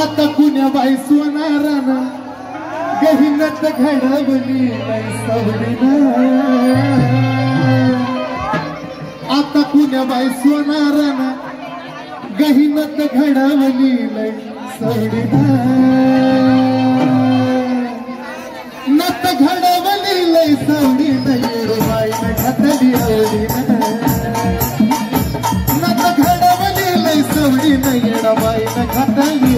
आता कुण्या बाई सोनाराना गहिनत घडवली नाही सवडीनं आता कुण्या बाई सोनाराना गहिनत घडवली नाही सवडीनं नत घडवली लई सवडीनं येडबाईनं घातली आवडीनं नत घडवली लई सवडीनं येडबाईनं घातली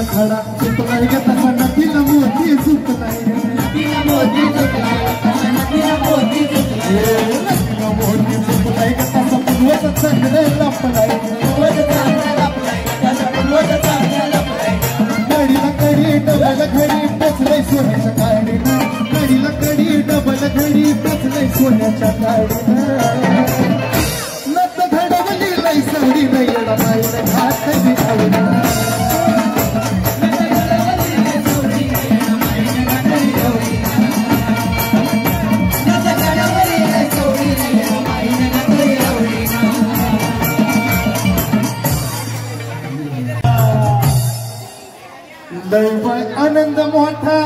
खडा चुक नाही ग तसा नदीला मोती चुक नाही नदीला मोती चुक नाही ग तसा पूर्वच सगळे लपलाय कडीला कडी डबल घडी टचलंय सोन्याच्या काडीनं कडीला कडी डबल घडी टचलंय सोन्याच्या काडीनं नत घडवली लई सवडीनं येडबाईनं घातली आवडीनं दैवाय आनंद मोठा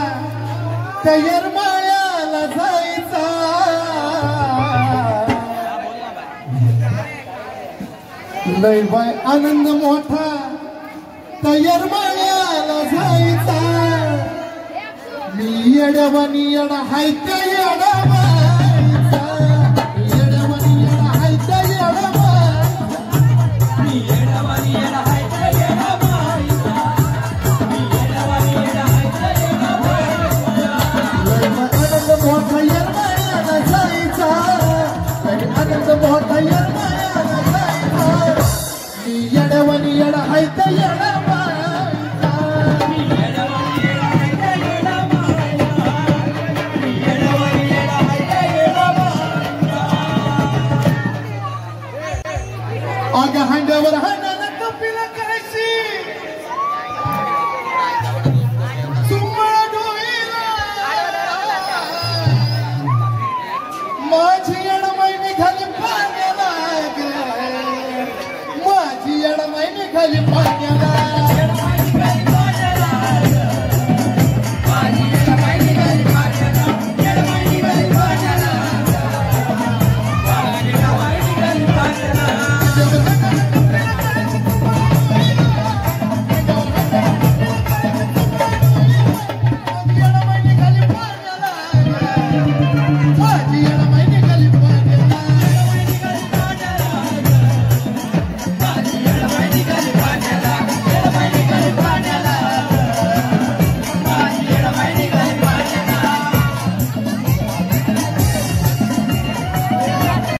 तयार माळ्याला जायचा दैवाय आनंद मोठा तयार माळ्याला जायचा मी येडवानी येडा हाय त्या येडवायचा येडवानी येडा हाय त्या येडवायचा मी येडवानी येडा हाय त्या येडवायचा मोठा येरमाळ्याला जायचा आनंद मोठा येरमाळ्याला जायचा मी येडवानी येडा हाय त्या येडा